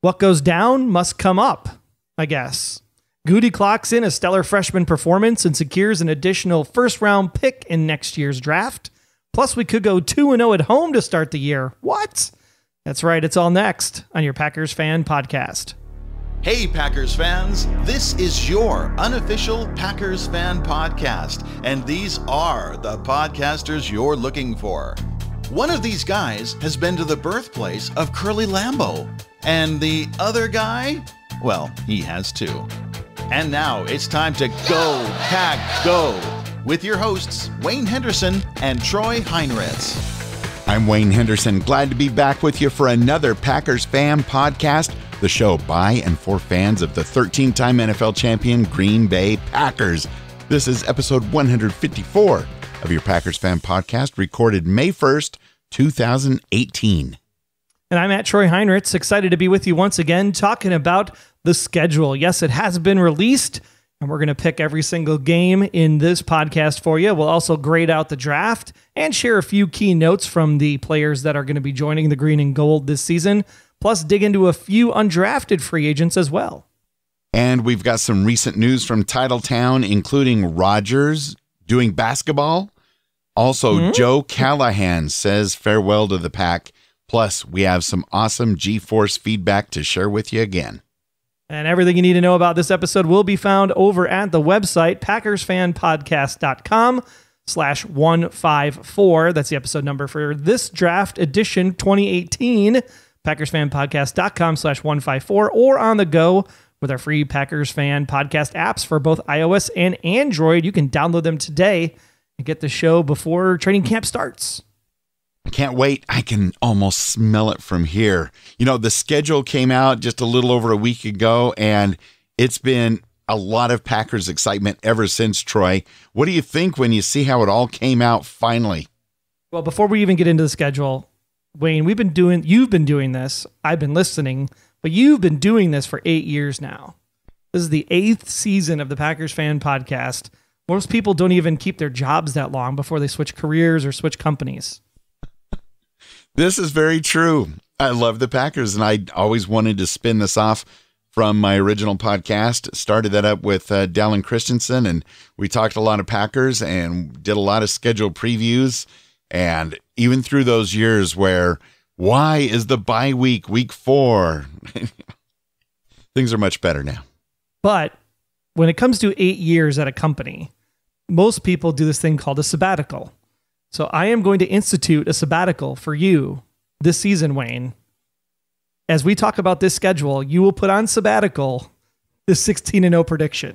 What goes down must come up, I guess. Goody clocks in a stellar freshman performance and secures an additional first-round pick in next year's draft. Plus, we could go 2-0 at home to start the year. What? That's right, it's all next on your Packers Fan Podcast. Hey, Packers fans, this is your unofficial Packers Fan Podcast, and these are the podcasters you're looking for. One of these guys has been to the birthplace of Curly Lambeau, and the other guy, well, he has too. And now it's time to go, Pack, go, with your hosts, Wayne Henderson and Troy Heinritz. I'm Wayne Henderson, glad to be back with you for another Packers Fan Podcast, the show by and for fans of the 13-time NFL champion Green Bay Packers. This is episode 154 of your Packers Fan Podcast, recorded May 1st, 2018. And I'm at Troy Heinritz, excited to be with you once again, talking about the schedule. Yes, it has been released, and we're going to pick every single game in this podcast for you. We'll also grade out the draft and share a few key notes from the players that are going to be joining the green and gold this season, plus dig into a few undrafted free agents as well. And we've got some recent news from Titletown, including Rodgers doing basketball. Also, Joe Callahan says farewell to the Pack. Plus, we have some awesome G-Force feedback to share with you again. And everything you need to know about this episode will be found over at the website, packersfanpodcast.com/154. That's the episode number for this draft edition 2018, packersfanpodcast.com/154, or on the go with our free Packers Fan Podcast apps for both iOS and Android. You can download them today and get the show before training camp starts. I can't wait. I can almost smell it from here. You know, the schedule came out just a little over a week ago, and it's been a lot of Packers excitement ever since, Troy. What do you think when you see how it all came out finally? Well, before we even get into the schedule, Wayne, you've been doing this. I've been listening, but you've been doing this for 8 years now. This is the 8th season of the Packers Fan Podcast. Most people don't even keep their jobs that long before they switch careers or switch companies. This is very true. I love the Packers, and I always wanted to spin this off from my original podcast. Started that up with Dallin Christensen, and we talked a lot of Packers and did a lot of schedule previews. And even through those years where, why is the bye week 4? Things are much better now. But when it comes to 8 years at a company, most people do this thing called a sabbatical. So I am going to institute a sabbatical for you this season, Wayne. As we talk about this schedule, you will put on sabbatical the 16-0 prediction.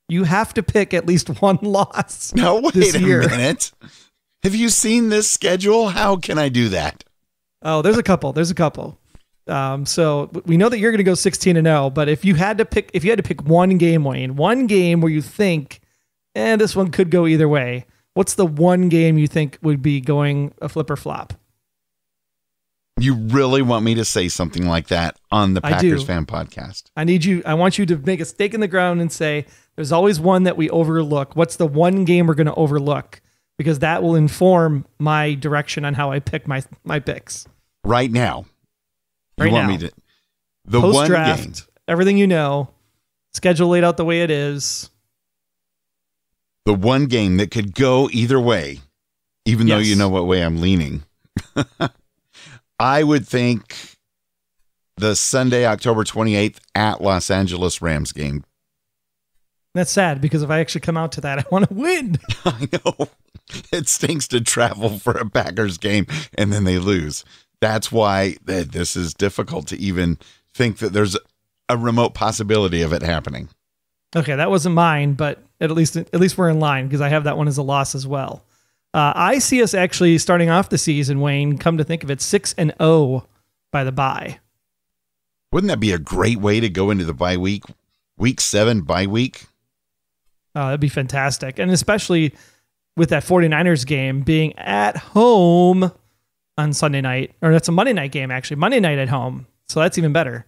You have to pick at least one loss. No, wait a minute. Have you seen this schedule? How can I do that? Oh, there's a couple. So we know that you're going to go 16-0, but if you had to pick one game, Wayne, one game where you think, this one could go either way, what's the one game you think would be going a flip or flop? You really want me to say something like that on the Packers Fan Podcast? I want you to make a stake in the ground and say, there's always one that we overlook. What's the one game we're going to overlook? Because that will inform my direction on how I pick my picks. Right now. You want me to... The post-draft, one game. Everything you know, schedule laid out the way it is. The one game that could go either way, even though you know what way I'm leaning. I would think the Sunday, October 28th at Los Angeles Rams game. That's sad because if I actually come out to that, I want to win. I know. It stinks to travel for a Packers game and then they lose. That's why this is difficult to even think that there's a remote possibility of it happening. Okay, that wasn't mine, but at least we're in line because I have that one as a loss as well. I see us actually starting off the season, Wayne, come to think of it, 6-0 by the bye. Wouldn't that be a great way to go into the bye week? Week 7 bye week? Oh, that'd be fantastic. And especially with that 49ers game being at home on Sunday night, or that's a Monday night game, actually. Monday night at home. So that's even better.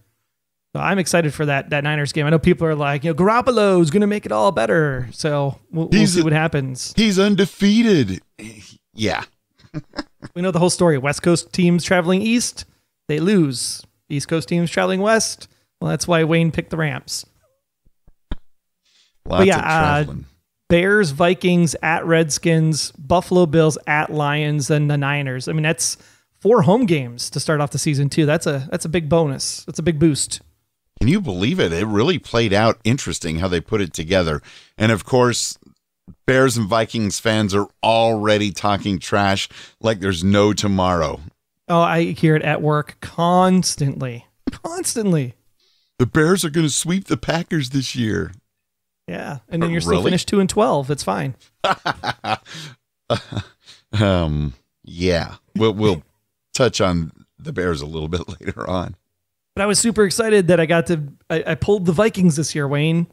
So I'm excited for that Niners game. I know people are like, Garoppolo's going to make it all better. So we'll see what happens. He's undefeated. Yeah. We know the whole story. West Coast teams traveling east, they lose. East Coast teams traveling west. Well, that's why Wayne picked the Rams. Lots of traveling. Bears, Vikings, at Redskins, Buffalo Bills, at Lions, and the Niners. I mean, that's 4 home games to start off the season too. That's a big bonus. That's a big boost. Can you believe it? It really played out interesting how they put it together. And of course, Bears and Vikings fans are already talking trash like there's no tomorrow. Oh, I hear it at work constantly. Constantly. The Bears are going to sweep the Packers this year. Yeah, and then you're still finished 2-12. It's fine. Yeah. We'll touch on the Bears a little bit later on. But I was super excited that I pulled the Vikings this year, Wayne.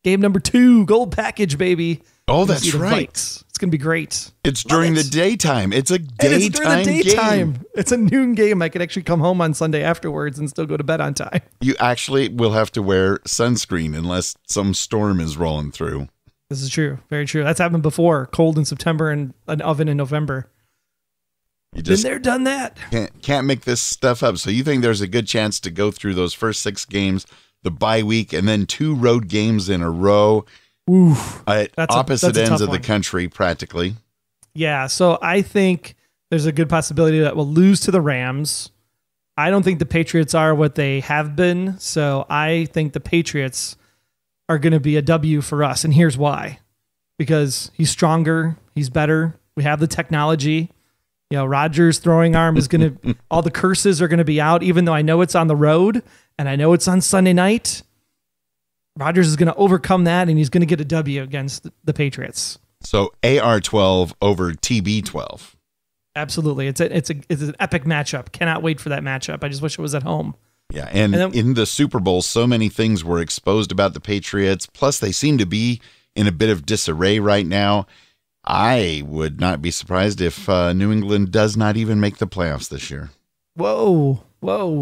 Game number 2, gold package, baby. Oh, that's right. It's going to be great. It's during the daytime. It's a daytime game. It's a noon game. I could actually come home on Sunday afterwards and still go to bed on time. You actually will have to wear sunscreen unless some storm is rolling through. This is true. Very true. That's happened before. Cold in September and an oven in November. You just been there, done that. Can't make this stuff up. So you think there's a good chance to go through those first 6 games, the bye week, and then 2 road games in a row at opposite ends of the country, practically. Yeah, so I think there's a good possibility that we'll lose to the Rams. I don't think the Patriots are what they have been, so I think the Patriots are going to be a W for us, and here's why. Because he's stronger, he's better, we have the technology. You know, Rodgers' throwing arm is going to, all the curses are going to be out, even though I know it's on the road and I know it's on Sunday night. Rodgers is going to overcome that and he's going to get a W against the Patriots. So AR-12 over TB-12. Absolutely. It's an epic matchup. Cannot wait for that matchup. I just wish it was at home. Yeah. And then, in the Super Bowl, so many things were exposed about the Patriots. Plus, they seem to be in a bit of disarray right now. I would not be surprised if New England does not even make the playoffs this year. Whoa.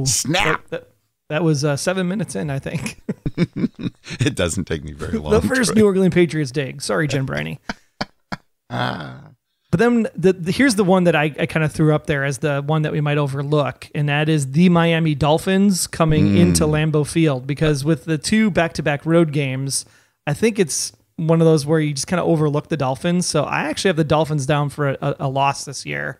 Snap. That was 7 minutes in, I think. It doesn't take me very long. The first New England Patriots dig. Sorry, Jim Briney. But then here's the one that I kind of threw up there as the one that we might overlook, and that is the Miami Dolphins coming into Lambeau Field. Because with the 2 back-to-back road games, I think it's one of those where you just kind of overlook the Dolphins. So I actually have the Dolphins down for a loss this year.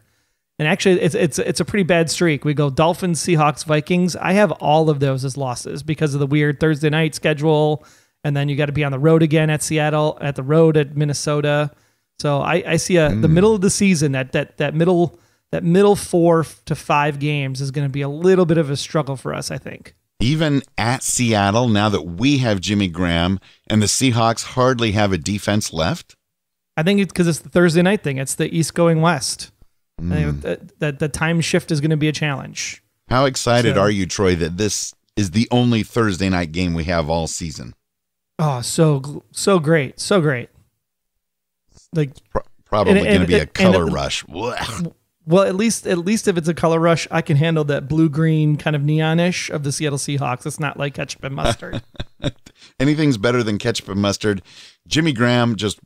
And actually, it's a pretty bad streak. We go Dolphins, Seahawks, Vikings. I have all of those as losses because of the weird Thursday night schedule. And then you got to be on the road again at Seattle, at the road at Minnesota. So I see the middle of the season, that middle 4 to 5 games is going to be a little bit of a struggle for us, I think. Even at Seattle, now that we have Jimmy Graham and the Seahawks hardly have a defense left? I think it's because it's the Thursday night thing. It's the East going West. The time shift is going to be a challenge. How excited are you, Troy, that this is the only Thursday night game we have all season? Oh, so great. So great. Like probably going to be a color rush. Well, at least if it's a color rush, I can handle that blue-green kind of neonish of the Seattle Seahawks. It's not like ketchup and mustard. Anything's better than ketchup and mustard. Jimmy Graham, just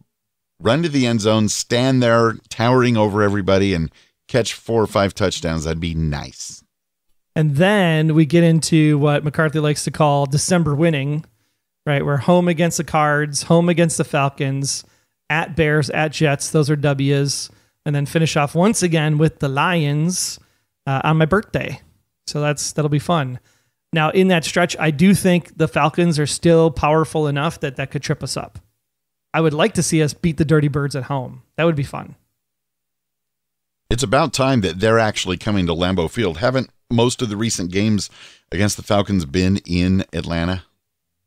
run to the end zone, stand there towering over everybody and catch 4 or 5 touchdowns. That'd be nice. And then we get into what McCarthy likes to call December winning, right? We're home against the Cards, home against the Falcons, at Bears, at Jets. Those are W's. And then finish off once again with the Lions on my birthday. So that'll be fun. Now, in that stretch, I do think the Falcons are still powerful enough that could trip us up. I would like to see us beat the Dirty Birds at home. That would be fun. It's about time that they're actually coming to Lambeau Field. Haven't most of the recent games against the Falcons been in Atlanta?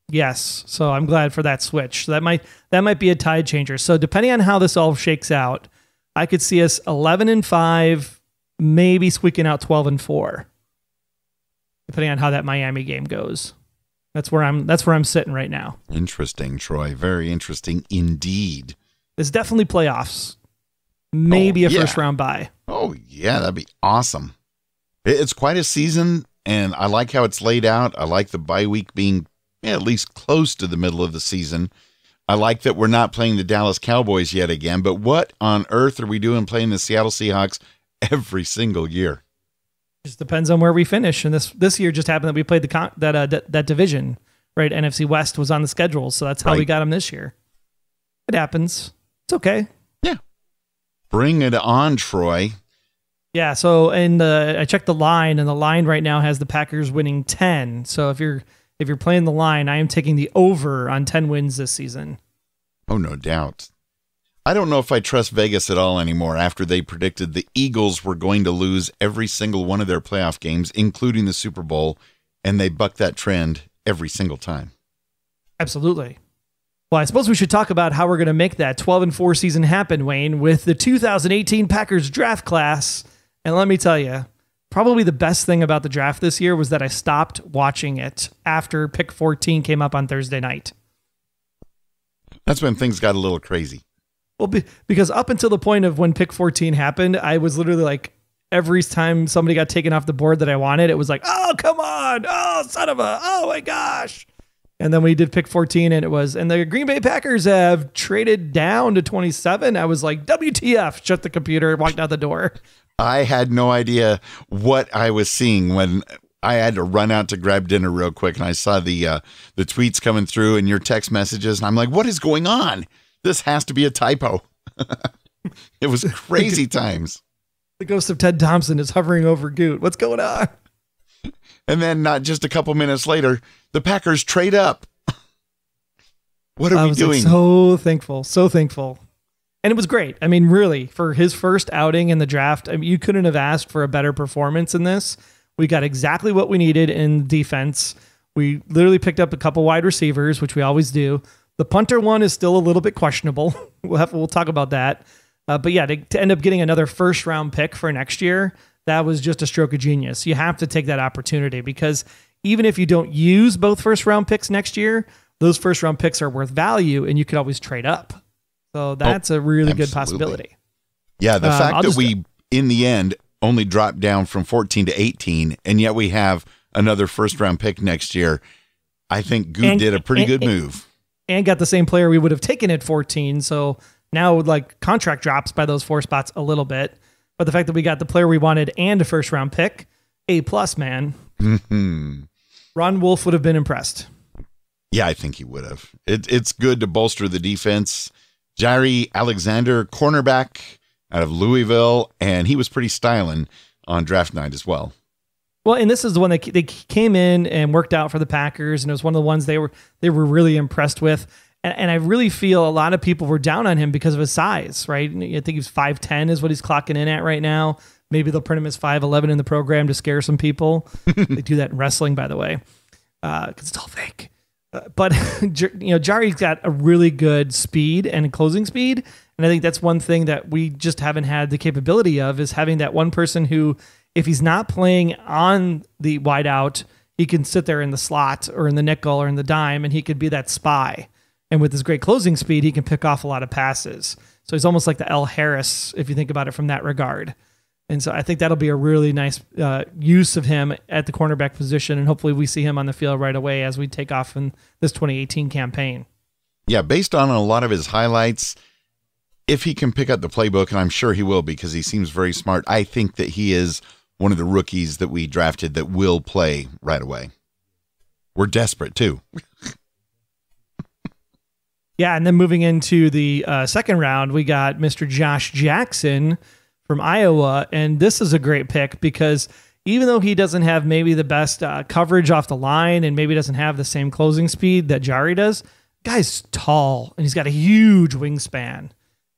Yes. So I'm glad for that switch. So that might be a tide changer. So depending on how this all shakes out, I could see us 11-5, maybe squeaking out 12-4, depending on how that Miami game goes. That's where I'm sitting right now. Interesting, Troy. Very interesting indeed. It's definitely playoffs. Maybe a first round bye. Oh yeah, that'd be awesome. It's quite a season, and I like how it's laid out. I like the bye week being at least close to the middle of the season. I like that we're not playing the Dallas Cowboys yet again, but what on earth are we doing playing the Seattle Seahawks every single year? Just depends on where we finish. And this year just happened that we played that division, right? NFC West was on the schedule, so that's how we got them this year. It happens. It's okay. Yeah. Bring it on, Troy. Yeah. So I checked the line, and the line right now has the Packers winning 10. So if you're playing the line, I am taking the over on 10 wins this season. Oh, no doubt. I don't know if I trust Vegas at all anymore after they predicted the Eagles were going to lose every single one of their playoff games, including the Super Bowl, and they bucked that trend every single time. Absolutely. Well, I suppose we should talk about how we're going to make that 12-4 season happen, Wayne, with the 2018 Packers draft class. And let me tell you, probably the best thing about the draft this year was that I stopped watching it after pick 14 came up on Thursday night. That's when things got a little crazy. Well, because up until the point of when pick 14 happened, I was literally like, every time somebody got taken off the board that I wanted, it was like, oh, come on. Oh, oh my gosh. And then we did pick 14 and the Green Bay Packers have traded down to 27. I was like, WTF, shut the computer, walked out the door. I had no idea what I was seeing when I had to run out to grab dinner real quick. And I saw the tweets coming through and your text messages. And I'm like, what is going on? This has to be a typo. It was crazy times. The ghost of Ted Thompson is hovering over Goot. What's going on? And then not just a couple minutes later, the Packers trade up. What are we doing? Like, so thankful. And it was great. I mean, really, for his first outing in the draft, I mean, you couldn't have asked for a better performance in this. We got exactly what we needed in defense. We literally picked up a couple wide receivers, which we always do. The punter one is still a little bit questionable. We'll talk about that. But yeah, to end up getting another first round pick for next year, that was just a stroke of genius. You have to take that opportunity because even if you don't use both first round picks next year, those first round picks are worth value and you could always trade up. So that's a really good possibility. Yeah, the fact that we, in the end, only dropped down from 14 to 18, and yet we have another first round pick next year, I think Good did a pretty good move. And got the same player we would have taken at 14. So now like contract drops by those 4 spots a little bit. But the fact that we got the player we wanted and a first round pick, A+, man. Mm-hmm. Ron Wolf would have been impressed. Yeah, I think he would have. It's good to bolster the defense. Jaire Alexander, cornerback out of Louisville, and he was pretty styling on draft night as well. Well, and this is the one that they came in and worked out for the Packers, and it was one of the ones they were really impressed with. And I really feel a lot of people were down on him because of his size, right? I think he's 5'10" is what he's clocking in at right now. Maybe they'll print him as 5'11" in the program to scare some people. They do that in wrestling, by the way, because it's all fake. But Jari's got a really good speed and closing speed, and I think that's one thing that we just haven't had the capability of is having that one person who, if he's not playing on the wide out, he can sit there in the slot or in the nickel or in the dime, and he could be that spy. And with his great closing speed, he can pick off a lot of passes. So he's almost like the L. Harris, if you think about it from that regard. And so I think that'll be a really nice use of him at the cornerback position, and hopefully we see him on the field right away as we take off in this 2018 campaign. Yeah, based on a lot of his highlights, if he can pick up the playbook, and I'm sure he will because he seems very smart, I think that he is one of the rookies that we drafted that will play right away. We're desperate, too. Yeah, and then moving into the second round, we got Mr. Josh Jackson from Iowa, and this is a great pick because even though he doesn't have maybe the best coverage off the line and maybe doesn't have the same closing speed that Jaire does, guy's tall, and he's got a huge wingspan.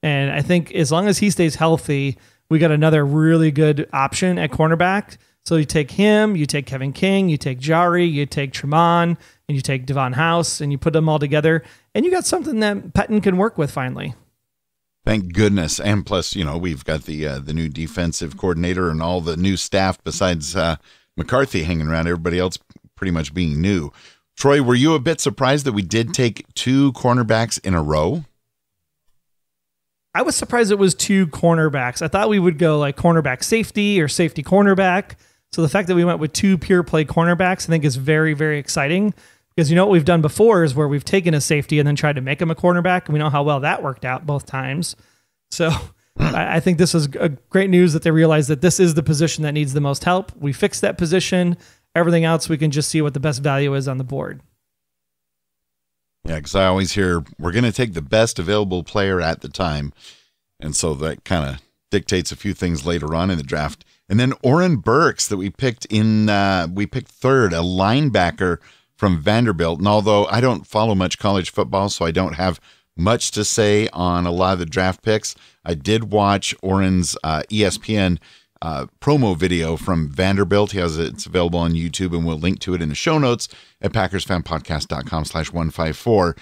And I think as long as he stays healthy, we got another really good option at cornerback. So you take him, you take Kevin King, you take Jaire, you take Tremont, and you take Devon House, and you put them all together, and you got something that Pettine can work with finally. Thank goodness. And plus, we've got the new defensive coordinator and all the new staff besides McCarthy hanging around, everybody else pretty much being new. Troy, were you a bit surprised that we did take 2 cornerbacks in a row? I was surprised it was 2 cornerbacks. I thought we would go like cornerback safety or safety cornerback. So the fact that we went with 2 pure play cornerbacks, I think is very, very exciting because what we've done before is where we've taken a safety and then tried to make him a cornerback. And we know how well that worked out both times. So I think this is great news that they realize that this is the position that needs the most help. We fixed that position. Everything else, we can just see what the best value is on the board. Yeah, because I always hear we're going to take the best available player at the time. And so that kind of dictates a few things later on in the draft. And then Oren Burks that we picked third, a linebacker from Vanderbilt. And although I don't follow much college football, so I don't have much to say on a lot of the draft picks, I did watch Oren's ESPN promo video from Vanderbilt. It's available on YouTube, and we'll link to it in the show notes at PackersFanPodcast.com/154.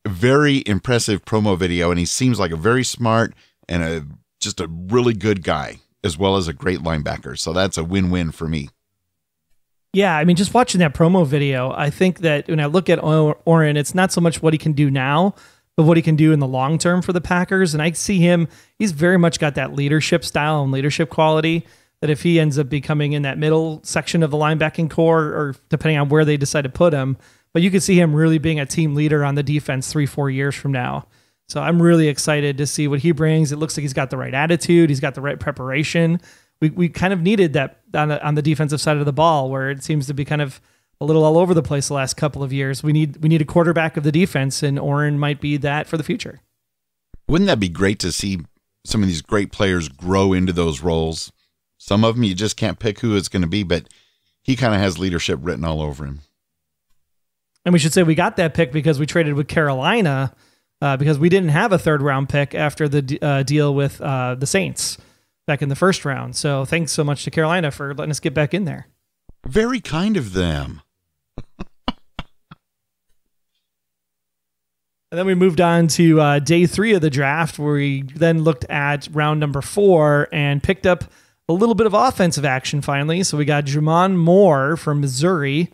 Very impressive promo video, and he seems like a very smart and just a really good guy, as well as a great linebacker. So that's a win-win for me. Yeah, I mean, just watching that promo video, I think that when I look at Oren, it's not so much what he can do now, but what he can do in the long term for the Packers. And I see him, he's very much got that leadership style and leadership quality that if he ends up becoming in that middle section of the linebacking core, or depending on where they decide to put him, but you could see him really being a team leader on the defense 3-4 years from now. So I'm really excited to see what he brings. It looks like he's got the right attitude. He's got the right preparation. We kind of needed that on the defensive side of the ball, where it seems to be kind of a little all over the place the last couple of years. We need a quarterback of the defense, and Oren might be that for the future. Wouldn't that be great to see some of these great players grow into those roles? Some of them you just can't pick who it's going to be, but he kind of has leadership written all over him. And we should say we got that pick because we traded with Carolina because we didn't have a third-round pick after the deal with the Saints back in the first round. So thanks so much to Carolina for letting us get back in there. Very kind of them. And then we moved on to day 3 of the draft, where we then looked at round number 4 and picked up a little bit of offensive action finally. So we got Jamon Moore from Missouri.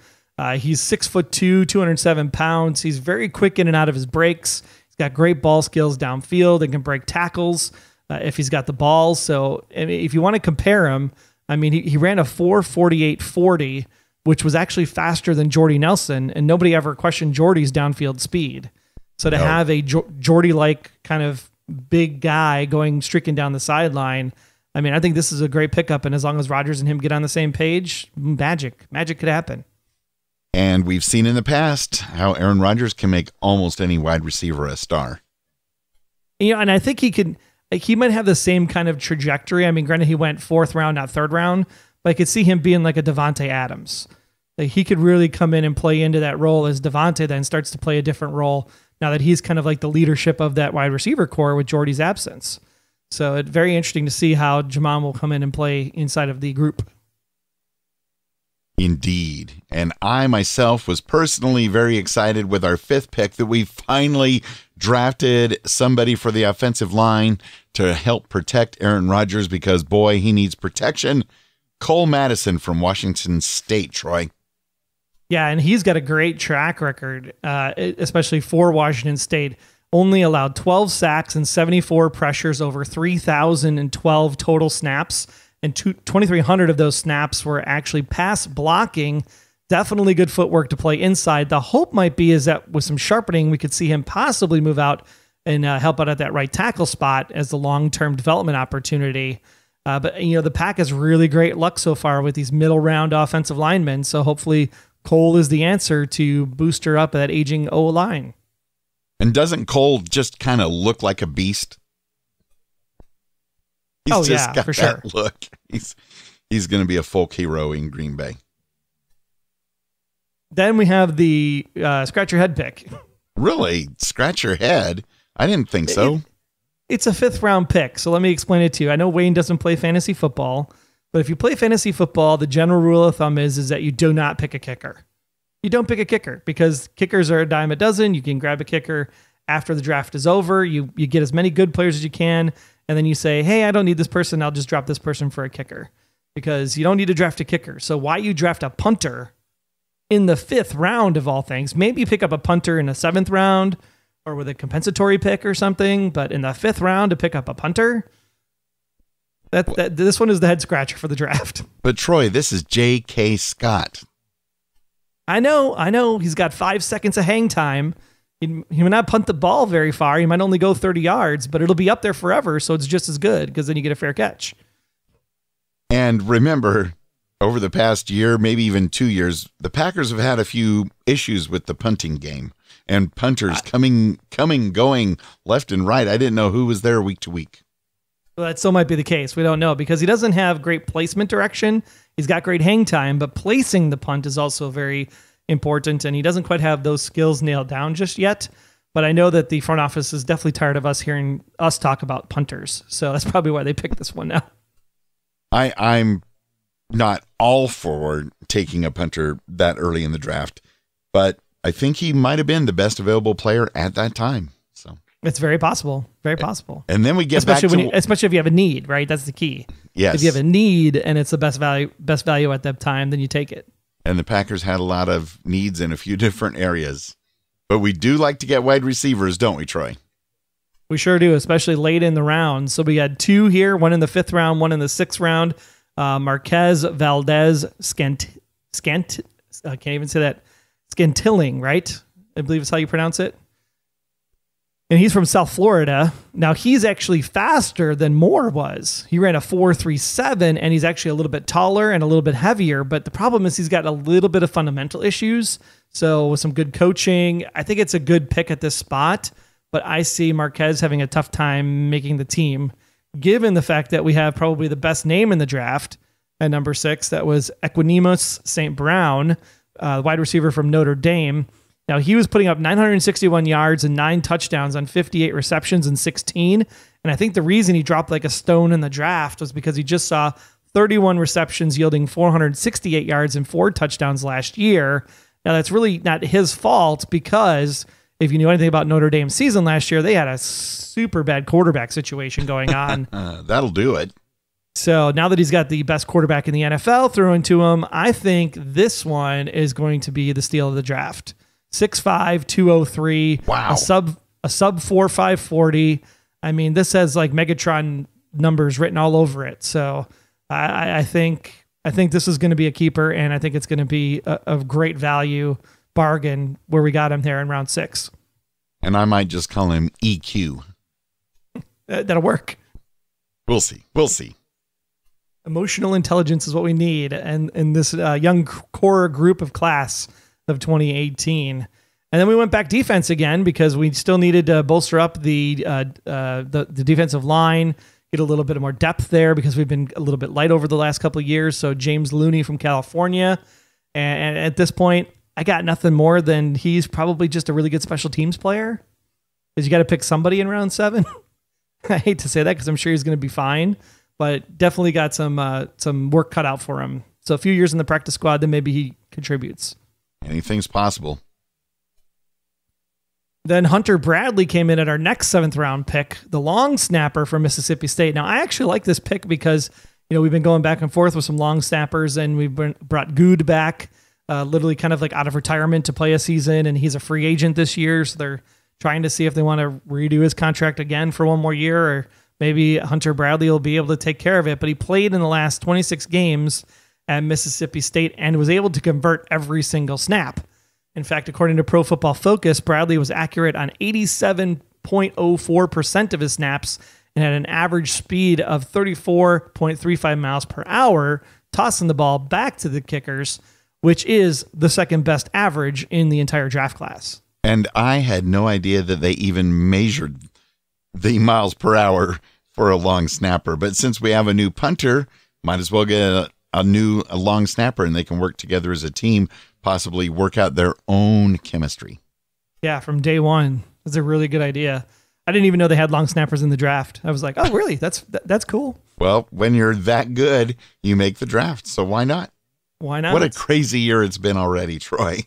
He's 6'2", 207 pounds. He's very quick in and out of his breaks. He's got great ball skills downfield and can break tackles if he's got the ball. So I mean, if you want to compare him, I mean, he ran a 4.4840, which was actually faster than Jordy Nelson, and nobody ever questioned Jordy's downfield speed. So to have a Jordy-like kind of big guy streaking down the sideline, I mean, I think this is a great pickup, and as long as Rodgers and him get on the same page, magic could happen. And we've seen in the past how Aaron Rodgers can make almost any wide receiver a star. You know, and I think he might have the same kind of trajectory. I mean, granted, he went 4th round, not 3rd round, but I could see him being like a Devontae Adams. Like he could really come in and play into that role as Devontae then starts to play a different role now that he's kind of like the leadership of that wide receiver core with Jordy's absence. So it's very interesting to see how Jamon will come in and play inside of the group. Indeed. And I myself was personally very excited with our 5th pick that we finally drafted somebody for the offensive line to help protect Aaron Rodgers, because boy, he needs protection. Cole Madison from Washington State, Troy. Yeah, and he's got a great track record, especially for Washington State. Only allowed 12 sacks and 74 pressures over 3,012 total snaps, and 2,300 of those snaps were actually pass blocking. Definitely good footwork to play inside. The hope might be is that with some sharpening, we could see him possibly move out and help out at that right tackle spot as the long-term development opportunity. But, you know, the Pack has really great luck so far with these middle-round offensive linemen, so hopefully Cole is the answer to booster up that aging O-line. And doesn't Cole just kind of look like a beast? He's just got for that sure. Look. He's going to be a folk hero in Green Bay. Then we have the scratch your head pick. Really? Scratch your head? I didn't think so. It's a 5th round pick, so let me explain it to you. I know Wayne doesn't play fantasy football, but if you play fantasy football, the general rule of thumb is that you do not pick a kicker. You don't pick a kicker because kickers are a dime a dozen. You can grab a kicker after the draft is over. You get as many good players as you can, and then you say, hey, I don't need this person. I'll just drop this person for a kicker, because you don't need to draft a kicker. So why you draft a punter in the 5th round of all things? Maybe pick up a punter in the 7th round or with a compensatory pick or something, but in the 5th round to pick up a punter, this one is the head scratcher for the draft. But Troy, this is J.K. Scott. I know. He's got 5 seconds of hang time. He might not punt the ball very far. He might only go 30 yards, but it'll be up there forever. So it's just as good because then you get a fair catch. And remember, over the past year, maybe even 2 years, the Packers have had a few issues with the punting game and punters coming, going left and right. I didn't know who was there week to week. Well, that still might be the case. We don't know because he doesn't have great placement direction. He's got great hang time, but placing the punt is also very important, and he doesn't quite have those skills nailed down just yet. But I know that the front office is definitely tired of us hearing us talk about punters. So that's probably why they picked this one now. I'm not all for taking a punter that early in the draft, but I think he might have been the best available player at that time. So it's very possible. Very possible. And then we get especially if you have a need, right? That's the key. Yes. If you have a need and it's the best value at that time, then you take it. And the Packers had a lot of needs in a few different areas. But we do like to get wide receivers, don't we, Troy? We sure do, especially late in the round. So we had 2 here, one in the 5th round, one in the 6th round. Marquez Valdez I can't even say that. Scantilling, right? I believe it's how you pronounce it. And he's from South Florida. Now, he's actually faster than Moore was. He ran a 4.37, and he's actually a little bit taller and a little bit heavier. But the problem is he's got a little bit of fundamental issues. So with some good coaching, I think it's a good pick at this spot. But I see Marquez having a tough time making the team, given the fact that we have probably the best name in the draft at number 6. That was Equanimus St. Brown, wide receiver from Notre Dame. Now, he was putting up 961 yards and 9 touchdowns on 58 receptions in 16. And I think the reason he dropped like a stone in the draft was because he just saw 31 receptions yielding 468 yards and 4 touchdowns last year. Now, that's really not his fault because if you knew anything about Notre Dame's season last year, they had a super bad quarterback situation going on. That'll do it. So now that he's got the best quarterback in the NFL thrown to him, I think this one is going to be the steal of the draft. 6'5", 203. Wow. A sub 4.5 40. I mean, this has like Megatron numbers written all over it. So I think this is going to be a keeper, and I think it's going to be a great value bargain where we got him there in round 6. And I might just call him EQ. That'll work. We'll see. We'll see. Emotional intelligence is what we need, and in this young core group of class of 2018. And then we went back defense again because we still needed to bolster up the defensive line, get a little bit more depth there because we've been a little bit light over the last couple of years. So James Looney from California. And at this point, I got nothing more than he's probably just a really good special teams player because you got to pick somebody in round 7. I hate to say that because I'm sure he's going to be fine, but definitely got some work cut out for him. So a few years in the practice squad, then maybe he contributes. Anything's possible. Then Hunter Bradley came in at our next 7th round pick, the long snapper from Mississippi State. Now, I actually like this pick because, we've been going back and forth with some long snappers, and we've brought Good back, literally kind of like out of retirement to play a season, and he's a free agent this year, so they're trying to see if they want to redo his contract again for one more year, or maybe Hunter Bradley will be able to take care of it. But he played in the last 26 games at Mississippi State and was able to convert every single snap. In fact, according to Pro Football Focus, Bradley was accurate on 87.04% of his snaps and had an average speed of 34.35 miles per hour, tossing the ball back to the kickers, which is the second best average in the entire draft class. And I had no idea that they even measured the miles per hour for a long snapper. But since we have a new punter, might as well get a long snapper, and they can work together as a team, possibly work out their own chemistry. Yeah, from day one. That's a really good idea. I didn't even know they had long snappers in the draft. I was like, oh, really? That's cool. Well, when you're that good, you make the draft. So why not? Why not? What a crazy year it's been already, Troy.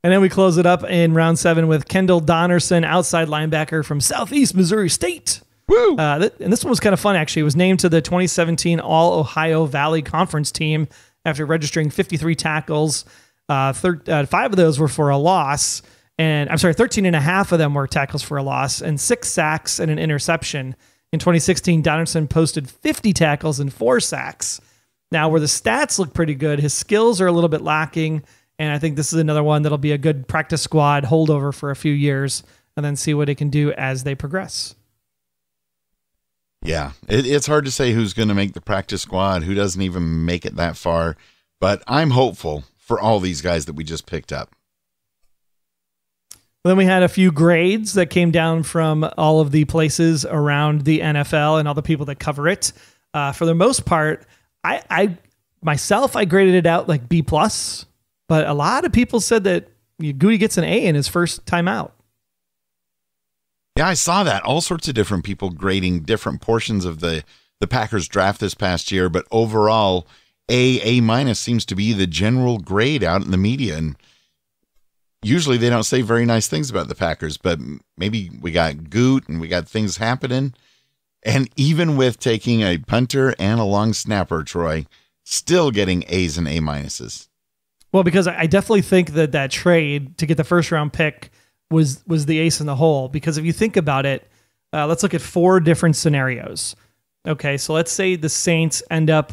And then we close it up in round 7 with Kendall Donnerson, outside linebacker from Southeast Missouri State. Woo! And this one was kind of fun, actually. It was named to the 2017 All-Ohio Valley Conference team after registering 53 tackles. 5 of those were for a loss. 13 and a half of them were tackles for a loss, and 6 sacks and an interception. In 2016, Donnerson posted 50 tackles and 4 sacks. Now, where the stats look pretty good, his skills are a little bit lacking, And I think this is another one that'll be a good practice squad holdover for a few years and then see what it can do as they progress. Yeah, it's hard to say who's going to make the practice squad, who doesn't even make it that far. But I'm hopeful for all these guys that we just picked up. Then we had a few grades that came down from all of the places around the NFL and all the people that cover it. For the most part, I graded it out like B+, but a lot of people said that Goody gets an A in his first time out. Yeah, I saw that. All sorts of different people grading different portions of the Packers draft this past year, but overall, A- seems to be the general grade out in the media. And usually they don't say very nice things about the Packers, but maybe we got Goot and we got things happening. And even with taking a punter and a long snapper, Troy, still getting A's and A-. Well, because I definitely think that trade to get the first round pick was the ace in the hole. Because if you think about it, let's look at 4 different scenarios. Okay, so let's say the Saints end up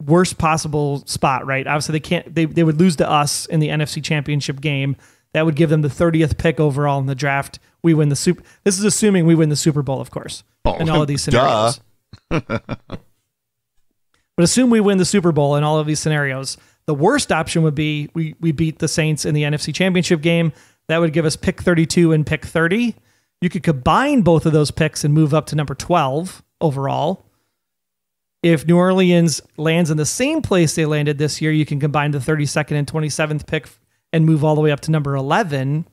worst possible spot, right? Obviously, they would lose to us in the NFC Championship game. That would give them the 30th pick overall in the draft. We win the Super. This is assuming we win the Super Bowl, of course, in all of these scenarios. But assume we win the Super Bowl in all of these scenarios. The worst option would be we beat the Saints in the NFC Championship game. That would give us pick 32 and pick 30. You could combine both of those picks and move up to number 12 overall. If New Orleans lands in the same place they landed this year, you can combine the 32nd and 27th pick and move all the way up to number 11.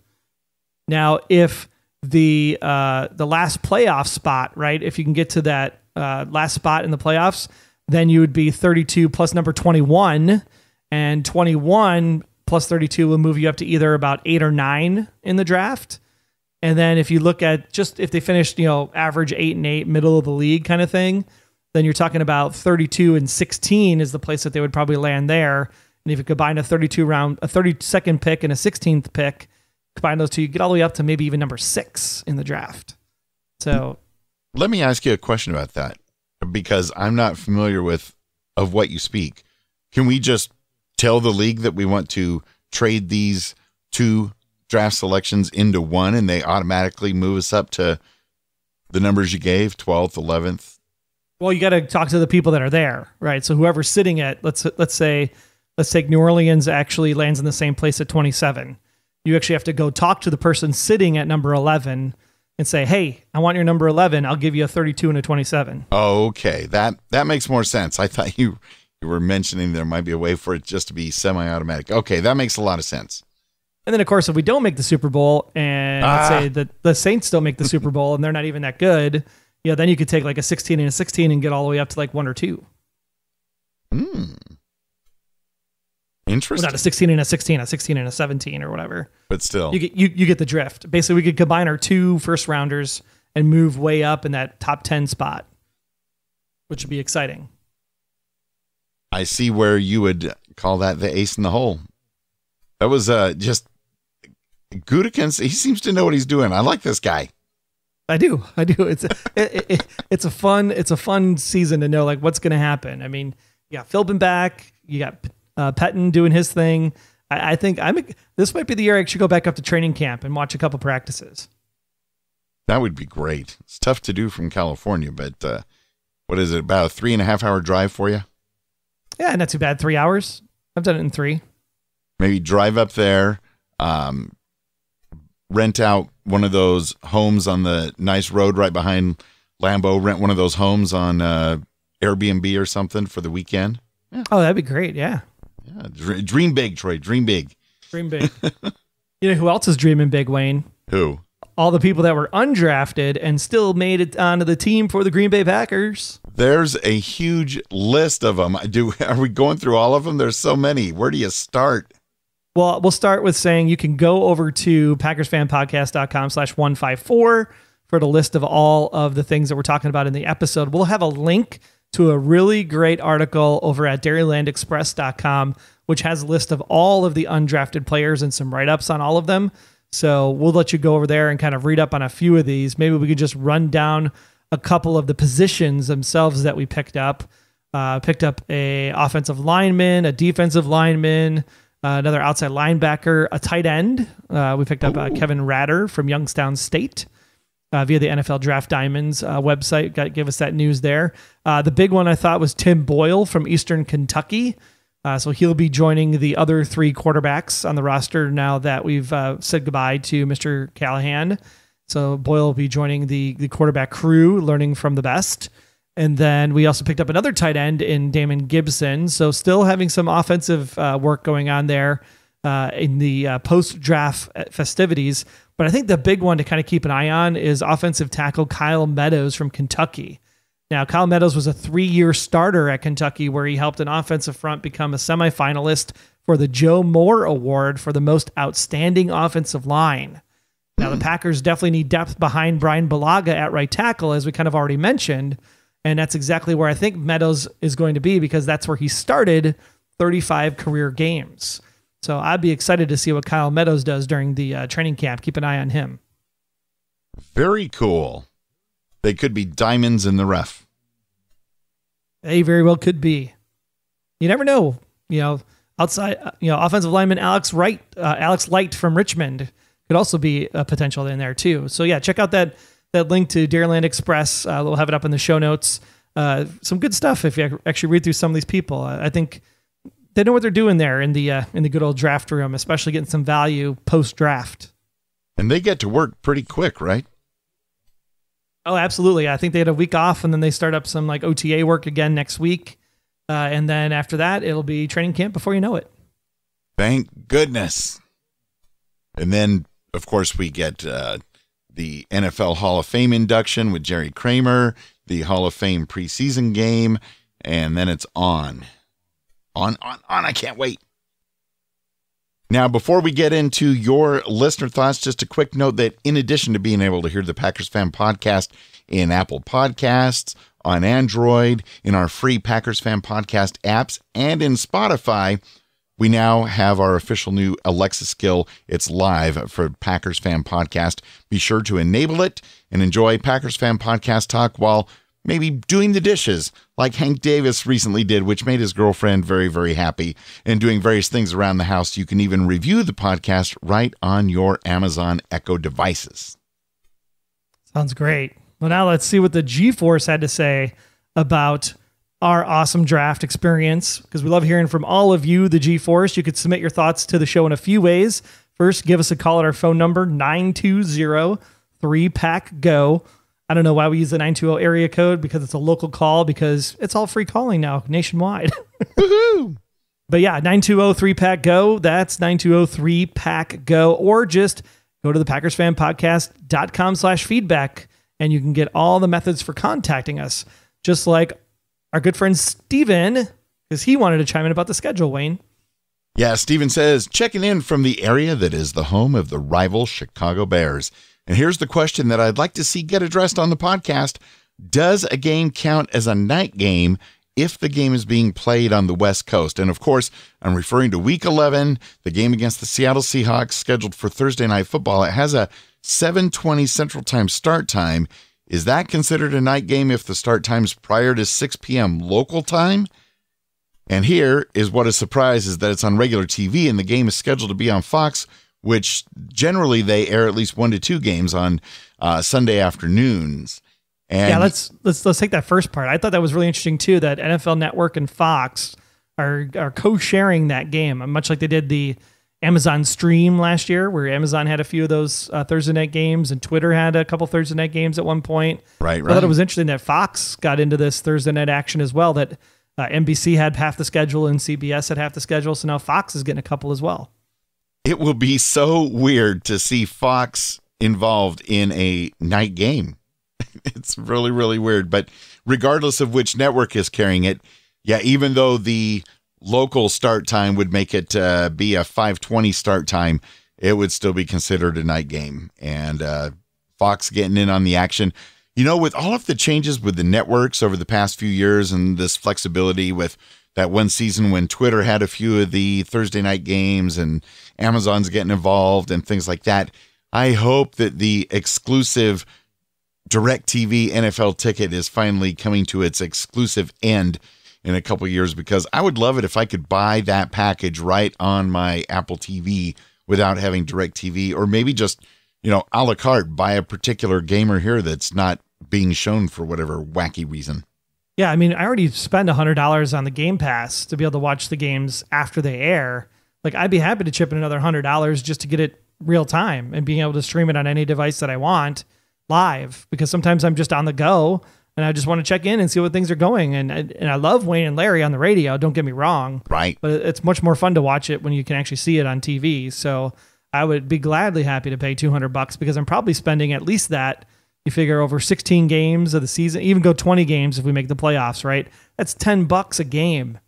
Now, if the last playoff spot, right, if you can get to that last spot in the playoffs, then you would be 32 plus number 21, and 21 plus 32 will move you up to either about 8 or 9 in the draft. And then if you look at just if they finished, average 8 and 8, middle of the league kind of thing, then you're talking about 32 and 16 is the place that they would probably land there. And if you combine a 32nd pick and a 16th pick, combine those two, you get all the way up to maybe even number 6 in the draft. So let me ask you a question about that, because I'm not familiar of what you speak. Can we just tell the league that we want to trade these 2 draft selections into one and they automatically move us up to the numbers you gave, 12th, 11th? Well, you got to talk to the people that are there, right? So whoever's sitting at, let's take New Orleans actually lands in the same place at 27. You actually have to go talk to the person sitting at number 11 and say, hey, I want your number 11. I'll give you a 32 and a 27. Okay. That makes more sense. I thought you were mentioning there might be a way for it just to be semi-automatic. Okay. That makes a lot of sense. And then, of course, if we don't make the Super Bowl and let's say that the Saints don't make the Super Bowl and they're not even that good, then you could take like a 16 and a 16 and get all the way up to like 1 or 2. Interesting. Well, not a 16 and a 16, a 16 and a 17 or whatever. But still. You get the drift. Basically, we could combine our 2 first rounders and move way up in that top 10 spot, which would be exciting. I see where you would call that the ace in the hole. That was just Gutekunst. He seems to know what he's doing. I like this guy. I do. It's a fun season to know like what's going to happen. I mean, you got Philbin back. You got Pettin doing his thing. I think this might be the year I should go back up to training camp and watch a couple practices. That would be great. It's tough to do from California, but what is it, about a 3.5 hour drive for you? Yeah, not too bad. 3 hours. I've done it in 3. Maybe drive up there, rent out one of those homes on the nice road right behind Lambeau, rent one of those homes on Airbnb or something for the weekend. Yeah. Oh, that'd be great. Yeah. Yeah. Dream big, Troy. Dream big. Dream big. You know who else is dreaming big, Wayne? Who? All the people that were undrafted and still made it onto the team for the Green Bay Packers. There's a huge list of them. Are we going through all of them? There's so many. Where do you start? Well, we'll start with saying you can go over to PackersFanPodcast.com/154 for the list of all of the things that we're talking about in the episode. We'll have a link to a really great article over at DairylandExpress.com, which has a list of all of the undrafted players and some write-ups on all of them. So we'll let you go over there and kind of read up on a few of these. Maybe we could just run down a couple of the positions themselves that we picked up. Picked up a offensive lineman, a defensive lineman, another outside linebacker, a tight end. We picked up Kevin Ratter from Youngstown State via the NFL Draft Diamonds website. Give us that news there. The big one I thought was Tim Boyle from Eastern Kentucky. So he'll be joining the other 3 quarterbacks on the roster now that we've said goodbye to Mr. Callahan. So Boyle will be joining the quarterback crew, learning from the best. And then we also picked up another tight end in Damon Gibson. So still having some offensive work going on there in the post-draft festivities. But I think the big one to kind of keep an eye on is offensive tackle Kyle Meadows from Kentucky. Now, Kyle Meadows was a 3-year starter at Kentucky where he helped an offensive front become a semifinalist for the Joe Moore Award for the most outstanding offensive line. Now, the Packers definitely need depth behind Brian Bulaga at right tackle, as we kind of already mentioned, and that's exactly where I think Meadows is going to be because that's where he started 35 career games. So I'd be excited to see what Kyle Meadows does during the training camp. Keep an eye on him. Very cool. They could be diamonds in the rough. They very well could be. You never know. Outside, offensive lineman Alex Light from Richmond could also be a potential in there too. So yeah, check out that link to Dairyland Express. We'll have it up in the show notes. Some good stuff if you actually read through some of these people. I think they know what they're doing there in the good old draft room, especially getting some value post draft. And they get to work pretty quick, right? Oh, absolutely. I think they had a week off and then they start up some like OTA work again next week. And then after that, it'll be training camp before you know it. Thank goodness. And then, of course, we get the NFL Hall of Fame induction with Jerry Kramer, the Hall of Fame preseason game, and then it's on. I can't wait. Now, before we get into your listener thoughts, just a quick note that in addition to being able to hear the Packers Fan Podcast in Apple Podcasts, on Android, in our free Packers Fan Podcast apps, and in Spotify, we now have our official new Alexa skill. It's live for Packers Fan Podcast. Be sure to enable it and enjoy Packers Fan Podcast talk while maybe doing the dishes like Hank Davis recently did, which made his girlfriend very, very happy, and doing various things around the house. You can even review the podcast right on your Amazon Echo devices. Sounds great. Well, now let's see what the G-Force had to say about our awesome draft experience, because we love hearing from all of you, the G-Force. You could submit your thoughts to the show in a few ways. First, give us a call at our phone number, 920-3PACK-GO. I don't know why we use the 920 area code, because it's a local call, because it's all free calling now nationwide. Woohoo! But yeah, 920-3PACK-GO. That's 920-3PACK-GO. Or just go to the PackersFanPodcast.com/feedback, and you can get all the methods for contacting us, just like our good friend Steven, because he wanted to chime in about the schedule, Wayne. Yeah, Steven says, checking in from the area that is the home of the rival Chicago Bears. And here's the question that I'd like to see get addressed on the podcast. Does a game count as a night game if the game is being played on the West Coast? And of course, I'm referring to Week 11, the game against the Seattle Seahawks scheduled for Thursday Night Football. It has a 7:20 Central Time start time. Is that considered a night game if the start time's prior to 6 p.m. local time? And here is what a surprise is that it's on regular TV and the game is scheduled to be on Fox, which generally they air at least 1 to 2 games on Sunday afternoons. And yeah, let's take that first part. I thought that was really interesting too, that NFL Network and Fox are co-sharing that game, much like they did the Amazon Stream last year, where Amazon had a few of those Thursday night games and Twitter had a couple Thursday night games at one point. Right. I thought it was interesting that Fox got into this Thursday night action as well, that NBC had half the schedule and CBS had half the schedule. So now Fox is getting a couple as well. It will be so weird to see Fox involved in a night game. It's really, really weird. But regardless of which network is carrying it, yeah, even though the local start time would make it be a 5:20 start time, it would still be considered a night game. And Fox getting in on the action. You know, with all of the changes with the networks over the past few years and this flexibility with that one season when Twitter had a few of the Thursday night games and Amazon's getting involved and things like that, I hope that the exclusive DirecTV NFL ticket is finally coming to its exclusive end in a couple of years, because I would love it if I could buy that package right on my Apple TV without having DirecTV, or maybe just, a la carte, buy a particular gamer here that's not being shown for whatever wacky reason. Yeah, I mean, I already spend $100 on the Game Pass to be able to watch the games after they air. Like, I'd be happy to chip in another $100 just to get it real time and being able to stream it on any device that I want live, because sometimes I'm just on the go and I just want to check in and see what things are going. And I love Wayne and Larry on the radio, don't get me wrong. Right. But it's much more fun to watch it when you can actually see it on TV. So I would be gladly happy to pay $200 because I'm probably spending at least that. You figure over 16 games of the season, even go 20 games if we make the playoffs, right? That's $10 a game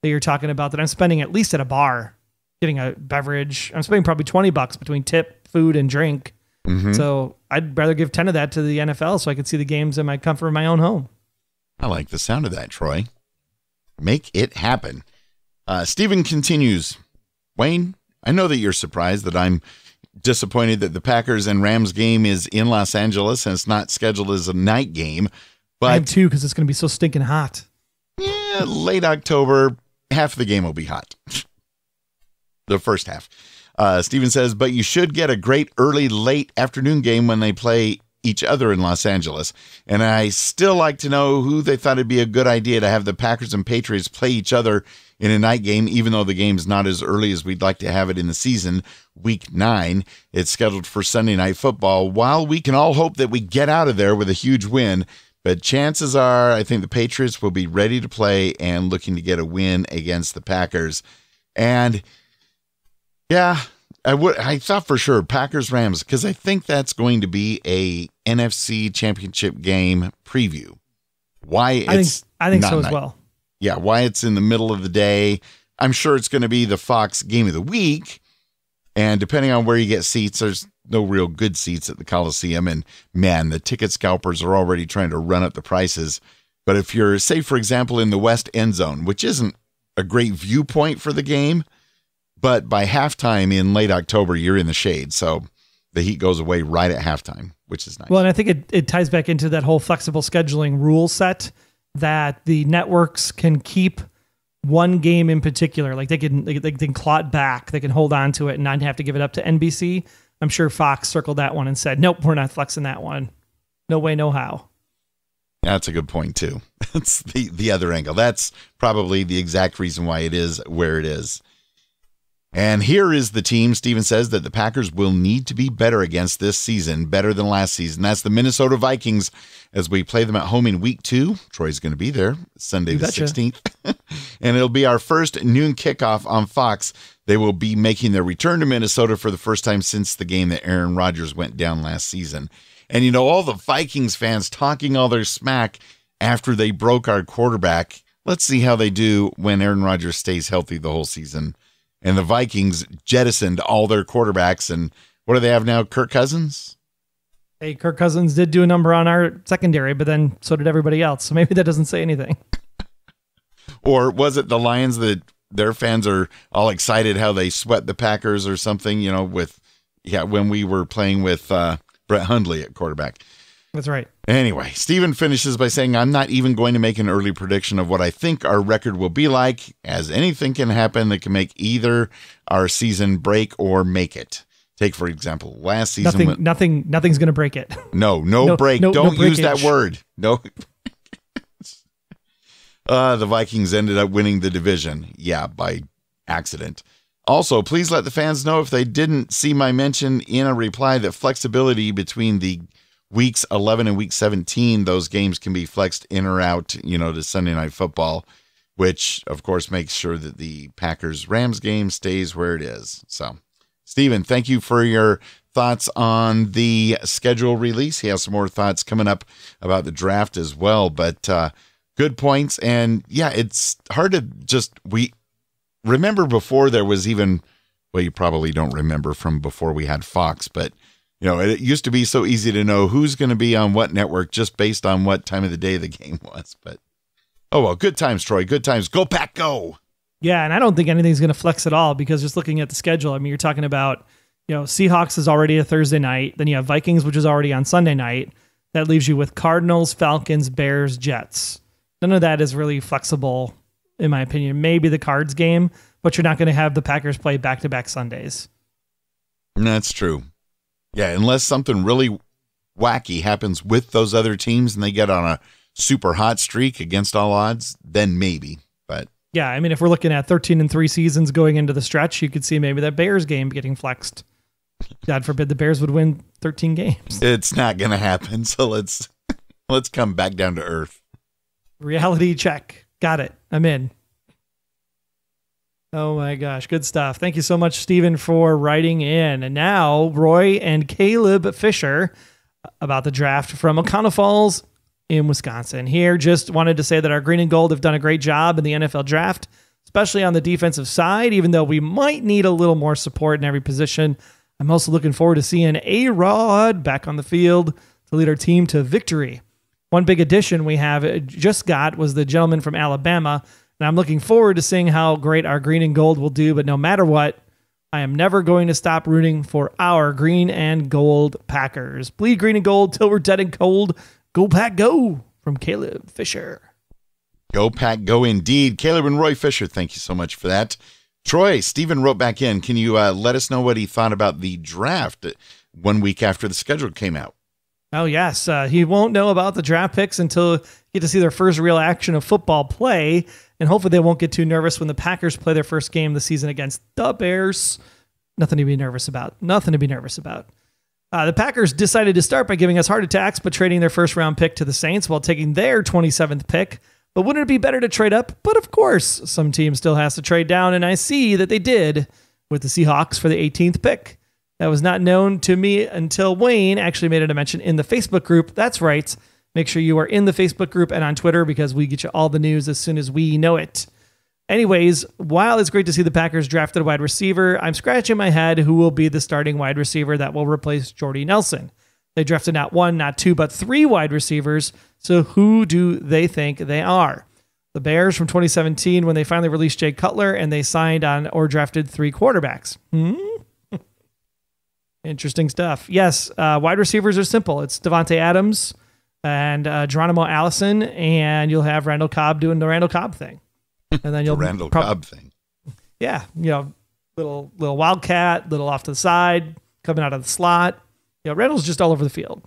that you're talking about that I'm spending at least at a bar, getting a beverage. I'm spending probably $20 between tip, food, and drink. Mm-hmm. So I'd rather give 10 of that to the NFL so I could see the games in my comfort of my own home. I like the sound of that, Troy. Make it happen. Stephen continues, Wayne, I know that you're surprised that I'm disappointed that the Packers and Rams game is in Los Angeles and it's not scheduled as a night game. But I am too, because it's going to be so stinking hot. Yeah, late October, half of the game will be hot. The first half. Steven says, but you should get a great early, late afternoon game when they play each other in Los Angeles. And I still like to know who they thought it'd be a good idea to have the Packers and Patriots play each other in a night game, even though the game's not as early as we'd like to have it in the season. Week 9, it's scheduled for Sunday Night Football. While we can all hope that we get out of there with a huge win, but chances are I think the Patriots will be ready to play and looking to get a win against the Packers. And yeah, I thought for sure Packers-Rams, because I think that's going to be a NFC Championship game preview. Why I think so as well. Yeah, why it's in the middle of the day. I'm sure it's going to be the Fox game of the week. And depending on where you get seats, there's no real good seats at the Coliseum. And man, the ticket scalpers are already trying to run up the prices. But if you're, say, for example, in the West End Zone, which isn't a great viewpoint for the game, but by halftime in late October, you're in the shade. So the heat goes away right at halftime, which is nice. Well, and I think it ties back into that whole flexible scheduling rule set that the networks can keep one game in particular. Like they can claw it back. They can hold on to it and not have to give it up to NBC. I'm sure Fox circled that one and said, nope, we're not flexing that one. No way, no how. That's a good point, too. That's the other angle. That's probably the exact reason why it is where it is. And here is the team, Steven says, that the Packers will need to be better against this season, better than last season. That's the Minnesota Vikings as we play them at home in week 2. Troy's going to be there Sunday the 16th. And it'll be our first noon kickoff on Fox. They will be making their return to Minnesota for the first time since the game that Aaron Rodgers went down last season. And, all the Vikings fans talking all their smack after they broke our quarterback. Let's see how they do when Aaron Rodgers stays healthy the whole season. And the Vikings jettisoned all their quarterbacks. And what do they have now? Kirk Cousins? Hey, Kirk Cousins did do a number on our secondary, but then so did everybody else. So maybe that doesn't say anything. Or was it the Lions that their fans are all excited how they sweat the Packers or something, when we were playing with Brett Hundley at quarterback. That's right. Anyway, Steven finishes by saying, I'm not even going to make an early prediction of what I think our record will be like, as anything can happen that can make either our season break or make it. Take, for example, last season. Nothing's going to break it. No break. Don't use that word. No. The Vikings ended up winning the division. Yeah, by accident. Also, please let the fans know if they didn't see my mention in a reply that flexibility between the weeks 11 and week 17, those games can be flexed in or out, to Sunday Night Football, which, of course, makes sure that the Packers-Rams game stays where it is. So, Steven, thank you for your thoughts on the schedule release. He has some more thoughts coming up about the draft as well, but good points. And, yeah, it's hard to we remember before there was even, well, you probably don't remember from before we had Fox, but it used to be so easy to know who's going to be on what network just based on what time of the day the game was. But, oh, well, good times, Troy. Good times. Go Pack, go. Yeah, and I don't think anything's going to flex at all because just looking at the schedule, I mean, you're talking about, Seahawks is already a Thursday night. Then you have Vikings, which is already on Sunday night. That leaves you with Cardinals, Falcons, Bears, Jets. None of that is really flexible in my opinion. Maybe the Cards game, but you're not going to have the Packers play back-to-back Sundays. That's true. Yeah, unless something really wacky happens with those other teams and they get on a super hot streak against all odds, then maybe. But yeah, I mean, if we're looking at 13-3 seasons going into the stretch, you could see maybe that Bears game getting flexed. God forbid the Bears would win 13 games. It's not going to happen. So let's come back down to earth. Reality check. Got it. I'm in. Oh my gosh. Good stuff. Thank you so much, Stephen, for writing in. And now Roy and Caleb Fisher about the draft from O'Connell Falls in Wisconsin. Here, just wanted to say that our green and gold have done a great job in the NFL draft, especially on the defensive side, even though we might need a little more support in every position. I'm also looking forward to seeing A-Rod back on the field to lead our team to victory. One big addition we have just got was the gentleman from Alabama, and I'm looking forward to seeing how great our green and gold will do, but no matter what, I am never going to stop rooting for our green and gold Packers. Bleed green and gold till we're dead and cold. Go Pack, go, from Caleb Fisher. Go Pack, go indeed. Caleb and Roy Fisher, thank you so much for that. Troy, Stephen wrote back in. Can you let us know what he thought about the draft 1 week after the schedule came out? Oh, yes. He won't know about the draft picks until you get to see their first real action of football play, and hopefully they won't get too nervous when the Packers play their first game of the season against the Bears. Nothing to be nervous about. The Packers decided to start by giving us heart attacks, but trading their first-round pick to the Saints while taking their 27th pick. But wouldn't it be better to trade up? But of course, some team still has to trade down, and I see that they did with the Seahawks for the 18th pick. That was not known to me until Wayne actually made it a mention in the Facebook group. That's right. Make sure you are in the Facebook group and on Twitter because we get you all the news as soon as we know it. Anyways, while it's great to see the Packers drafted a wide receiver, I'm scratching my head who will be the starting wide receiver that will replace Jordy Nelson. They drafted not one, not two, but three wide receivers. So who do they think they are? The Bears from 2017 when they finally released Jay Cutler and they signed on or drafted three quarterbacks. Interesting stuff. Yes, wide receivers are simple. It's Devontae Adams and Geronimo Allison, and you'll have Randall Cobb doing the Randall Cobb thing. And then you'll Randall Cobb thing. Yeah, little wildcat, little off to the side, coming out of the slot. Randall's just all over the field.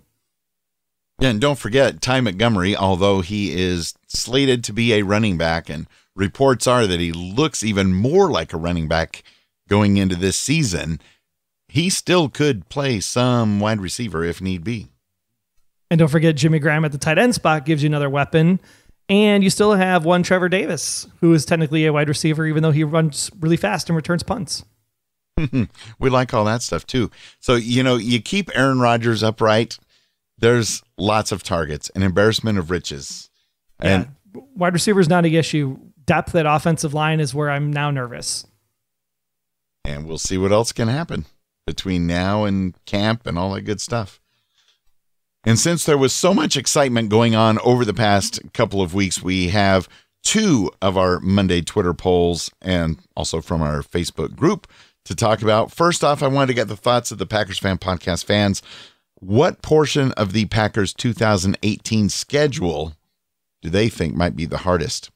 Yeah, and don't forget Ty Montgomery, although he is slated to be a running back, and reports are that he looks even more like a running back going into this season, he still could play some wide receiver if need be. And don't forget Jimmy Graham at the tight end spot gives you another weapon. And you still have one Trevor Davis, who is technically a wide receiver, even though he runs really fast and returns punts. We like all that stuff too. So, you keep Aaron Rodgers upright, there's lots of targets, an embarrassment of riches. And wide receiver is not an issue. Depth at offensive line is where I'm now nervous. And we'll see what else can happen between now and camp and all that good stuff. And since there was so much excitement going on over the past couple of weeks, we have two of our Monday Twitter polls and also from our Facebook group to talk about. First off, I wanted to get the thoughts of the Packers Fan Podcast fans. What portion of the Packers 2018 schedule do they think might be the hardest?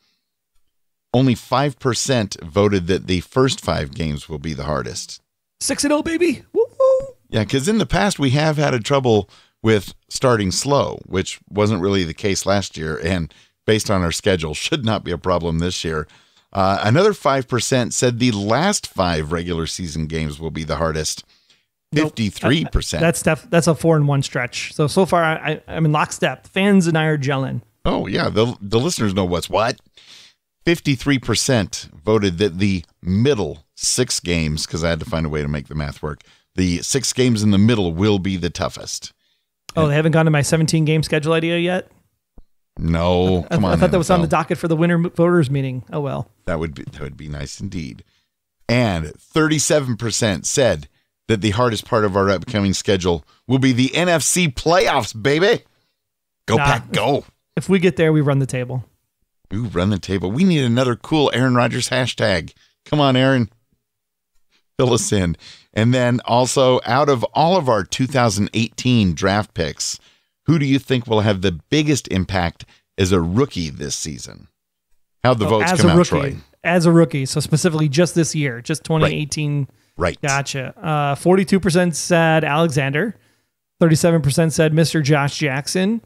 Only 5% voted that the first 5 games will be the hardest. 6-0, baby. Woo-hoo. Yeah, because in the past we have had trouble with starting slow, which wasn't really the case last year, and based on our schedule, should not be a problem this year. Another 5% said the last 5 regular season games will be the hardest. 53%. That's a 4-1 stretch. So far, I'm in lockstep. Fans and I are gelling. Oh, yeah. The listeners know what's what. 53% voted that the middle 6 games, because I had to find a way to make the math work, the 6 games in the middle will be the toughest. Oh, they haven't gone to my 17-game schedule idea yet? No, come on. I thought that was on the docket for the winter voters meeting. Oh, well. That would be nice indeed. And 37% said that the hardest part of our upcoming schedule will be the NFC playoffs, baby. Go Pack, go. If we get there, we run the table. Ooh, run the table. We need another cool Aaron Rodgers hashtag. Come on, Aaron. Fill us in. And then also, out of all of our 2018 draft picks, who do you think will have the biggest impact as a rookie this season? How'd the votes as come a out, rookie, Troy? As a rookie, so specifically just this year, just 2018. Right. Gotcha. 42% said Alexander. 37% said Mr. Josh Jackson.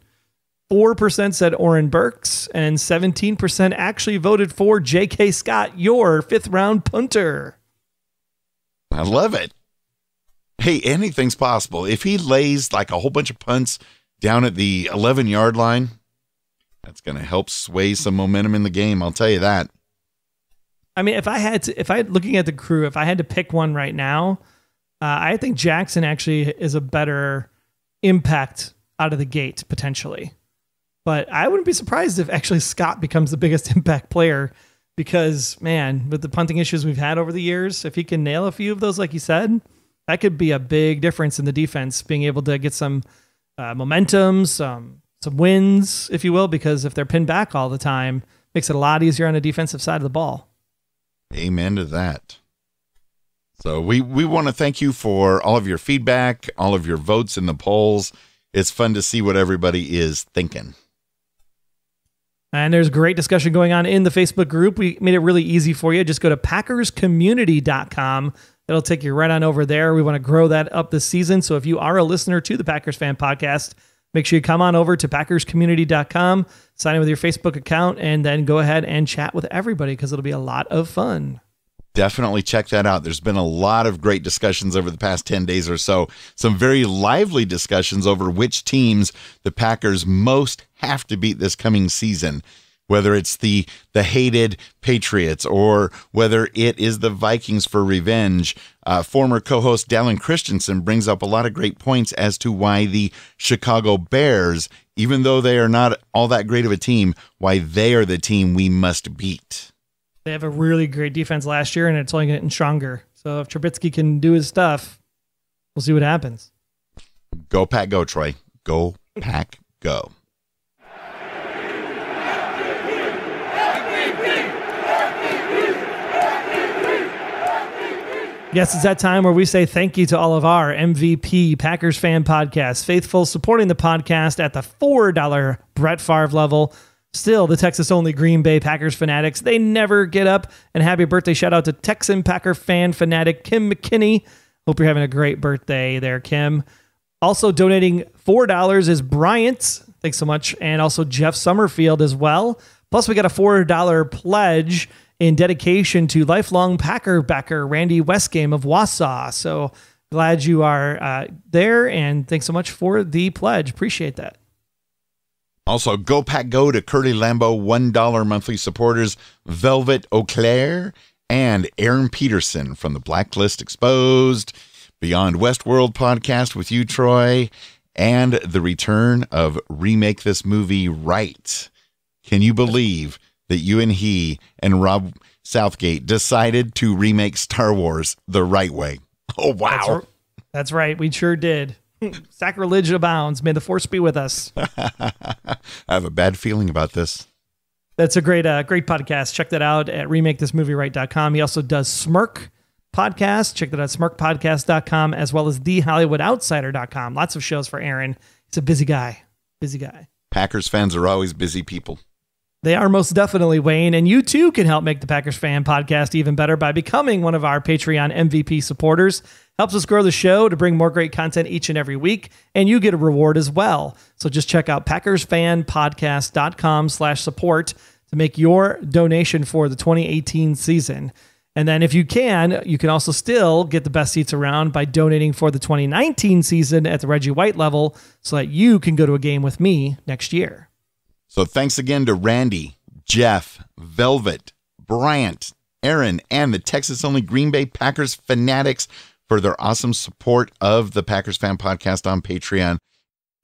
4% said Oren Burks. And 17% actually voted for J.K. Scott, your fifth-round punter. I love it. Hey, anything's possible. If he lays like a whole bunch of punts down at the 11-yard line, that's going to help sway some momentum in the game. I'll tell you that. I mean, looking at the crew, if I had to pick one right now, I think Jackson actually is a better impact out of the gate, potentially. But I wouldn't be surprised if actually Scott becomes the biggest impact player because, man, with the punting issues we've had over the years, if he can nail a few of those, like you said, that could be a big difference in the defense, being able to get some momentum, some wins, if you will, because if they're pinned back all the time, makes it a lot easier on the defensive side of the ball. Amen to that. So we want to thank you for all of your feedback, all of your votes in the polls. It's fun to see what everybody is thinking. And there's great discussion going on in the Facebook group. We made it really easy for you. Just go to PackersCommunity.com. It'll take you right on over there. We want to grow that up this season. So if you are a listener to the Packers Fan Podcast, make sure you come on over to PackersCommunity.com, sign in with your Facebook account, and then go ahead and chat with everybody because it'll be a lot of fun. Definitely check that out. There's been a lot of great discussions over the past 10 days or so. Some very lively discussions over which teams the Packers most have to beat this coming season, whether it's the hated Patriots or whether it is the Vikings for revenge. Former co-host Dallin Christensen brings up a lot of great points as to why the Chicago Bears, even though they are not all that great of a team, why they are the team we must beat. They have a really great defense last year, and it's only getting stronger. So if Trubisky can do his stuff, we'll see what happens. Go Pack, go, Troy. Go Pack, go. Yes, it's that time where we say thank you to all of our MVP Packers Fan Podcasts, faithful supporting the podcast at the $4 Brett Favre level. Still, the Texas-only Green Bay Packers fanatics, they never get up. And happy birthday shout-out to Texan Packer fan fanatic Kim McKinney. Hope you're having a great birthday there, Kim. Also donating $4 is Bryant. Thanks so much. And also Jeff Summerfield as well. Plus, we got a $4 pledge in dedication to lifelong Packer backer Randy Westgame of Wausau. So glad you are there, and thanks so much for the pledge. Appreciate that. Also, Go Pack Go to Curly Lambeau $1 monthly supporters, Velvet Auclair, and Aaron Peterson from the Blacklist Exposed, Beyond Westworld podcast with you, Troy, and the return of Remake This Movie Right. Can you believe that you and he and Rob Southgate decided to remake Star Wars the right way? Oh, wow. That's right. We sure did. Sacrilege abounds. May the force be with us. I have a bad feeling about this. That's a great podcast. Check that out at remakethismovieright.com. He also does Smirk podcast. Check that out, smirkpodcast.com, as well as thehollywoodoutsiders.com. Lots of shows for Aaron. He's a busy guy. Packers fans are always busy people. They are most definitely, Wayne, and you too can help make the Packers Fan Podcast even better by becoming one of our Patreon MVP supporters. Helps us grow the show to bring more great content each and every week, and you get a reward as well. So just check out PackersFanPodcast.com/support to make your donation for the 2018 season. And then if you can also still get the best seats around by donating for the 2019 season at the Reggie White level so that you can go to a game with me next year. So thanks again to Randy, Jeff, Velvet, Bryant, Aaron, and the Texas-only Green Bay Packers fanatics for their awesome support of the Packers Fan Podcast on Patreon.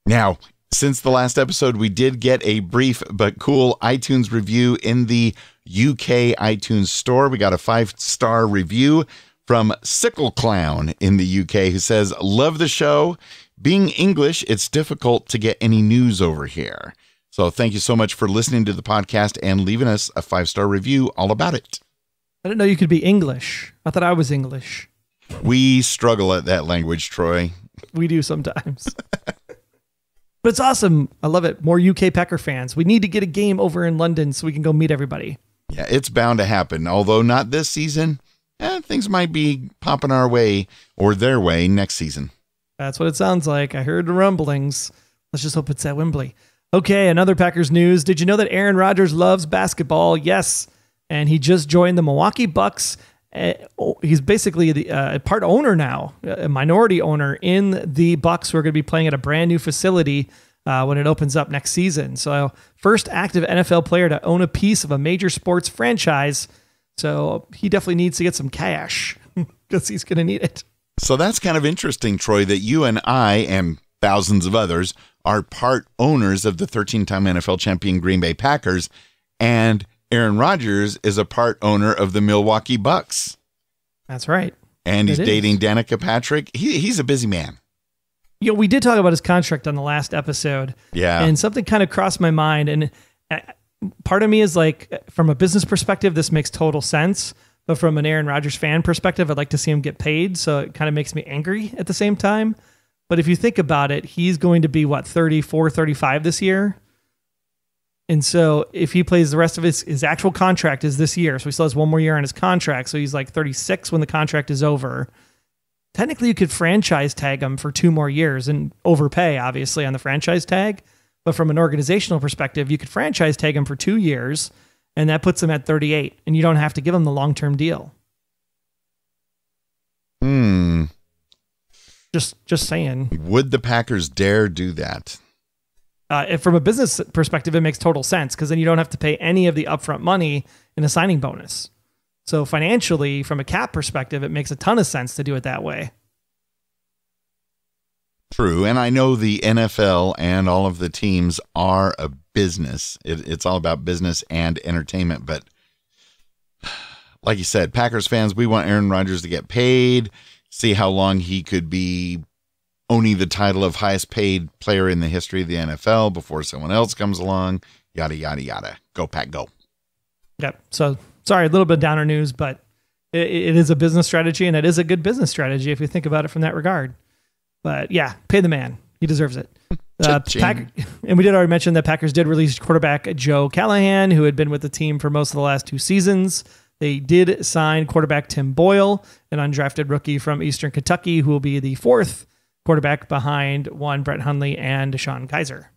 Now, since the last episode, we did get a brief but cool iTunes review in the UK iTunes store. We got a 5-star review from Sickle Clown in the UK who says, "Love the show. Being English, it's difficult to get any news over here. So thank you so much for listening to the podcast and leaving us a 5-star review all about it." I didn't know you could be English. I thought I was English. We struggle at that language, Troy. We do sometimes. But it's awesome. I love it. More UK Packer fans. We need to get a game over in London so we can go meet everybody. Yeah, it's bound to happen. Although not this season, things might be popping our way or their way next season. That's what it sounds like. I heard the rumblings. Let's just hope it's at Wembley. Okay, another Packers news. Did you know that Aaron Rodgers loves basketball? Yes, and he just joined the Milwaukee Bucks. He's basically a part owner now, a minority owner in the Bucks, who are going to be playing at a brand new facility when it opens up next season. So first active NFL player to own a piece of a major sports franchise. So he definitely needs to get some cash because he's going to need it. So that's kind of interesting, Troy, that you and I and thousands of others are part owners of the 13-time NFL champion Green Bay Packers, and Aaron Rodgers is a part owner of the Milwaukee Bucks. That's right. And he's dating Danica Patrick. He's a busy man. You know, we did talk about his contract on the last episode. Yeah. And something kind of crossed my mind. And part of me is like, from a business perspective, this makes total sense. But from an Aaron Rodgers fan perspective, I'd like to see him get paid. So it kind of makes me angry at the same time. But if you think about it, he's going to be, 34, 35 this year? And so if he plays the rest of his actual contract is this year, so he still has one more year on his contract, so he's like 36 when the contract is over. Technically, you could franchise tag him for 2 more years and overpay, obviously, on the franchise tag. But from an organizational perspective, you could franchise tag him for 2 years, and that puts him at 38, and you don't have to give him the long-term deal. Just saying. Would the Packers dare do that? From a business perspective, it makes total sense because then you don't have to pay any of the upfront money in a signing bonus. So financially, from a cap perspective, it makes a ton of sense to do it that way. True. And I know the NFL and all of the teams are a business. It's all about business and entertainment. But like you said, Packers fans, we want Aaron Rodgers to get paid, see how long he could be owning the title of highest paid player in the history of the NFL before someone else comes along, yada, yada, yada. Go, Pack, go. Yep. So, sorry, a little bit downer news, but it is a business strategy, and it is a good business strategy if you think about it from that regard. But yeah, pay the man. He deserves it. And we did already mention that Packers did release quarterback Joe Callahan, who had been with the team for most of the last 2 seasons. They did sign quarterback Tim Boyle, an undrafted rookie from Eastern Kentucky, who will be the 4th quarterback behind one Brett Hundley and Deshaun Kaiser.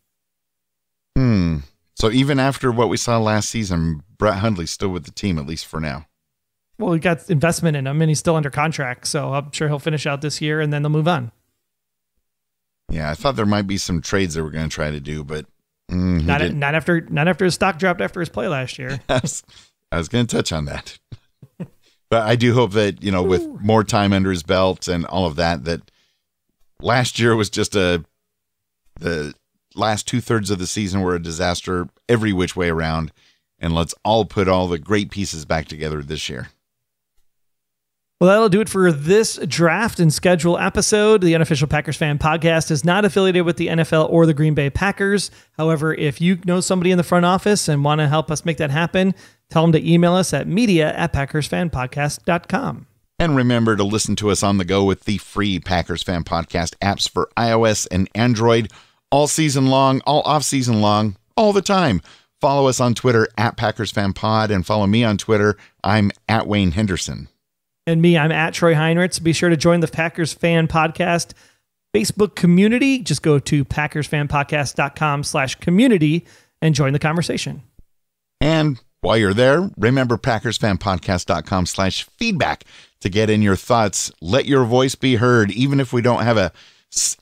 So even after what we saw last season, Brett Hundley's still with the team, at least for now. Well, we got investment in him, and he's still under contract, so I'm sure he'll finish out this year, and then they'll move on. Yeah, I thought there might be some trades they were going to try to do, but not after his stock dropped after his play last year. I was going to touch on that. But I do hope that, with more time under his belt and all of that, that last year was just the last 2/3 of the season were a disaster every which way around. And let's all put all the great pieces back together this year. Well, that'll do it for this draft and schedule episode. The Unofficial Packers Fan Podcast is not affiliated with the NFL or the Green Bay Packers. However, if you know somebody in the front office and want to help us make that happen, tell them to email us at media@packersfanpodcast.com. And remember to listen to us on the go with the free Packers Fan Podcast apps for iOS and Android all season long, all off season long, all the time. Follow us on Twitter @PackersFanPod and follow me on Twitter. I'm @Wayne Henderson. And me, I'm @Troy Heinrichs. Be sure to join the Packers Fan Podcast Facebook community. Just go to PackersFanPodcast.com/community and join the conversation. And while you're there, remember PackersFanPodcast.com/feedback to get in your thoughts. Let your voice be heard. Even if we don't have a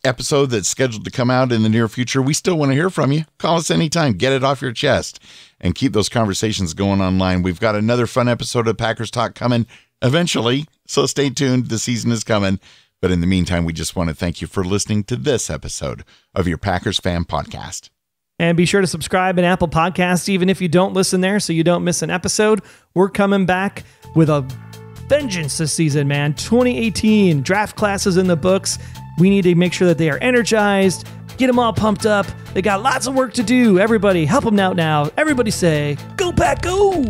episode that's scheduled to come out in the near future, we still want to hear from you. Call us anytime. Get it off your chest and keep those conversations going online. We've got another fun episode of Packers Talk coming eventually, so stay tuned. The season is coming. But in the meantime, we just want to thank you for listening to this episode of your Packers Fan Podcast. And be sure to subscribe in Apple Podcasts, even if you don't listen there, so you don't miss an episode. We're coming back with a vengeance this season, man. 2018 draft classes in the books. We need to make sure that they are energized, get them all pumped up. They got lots of work to do. Everybody, help them out now. Everybody say, go Pack, go!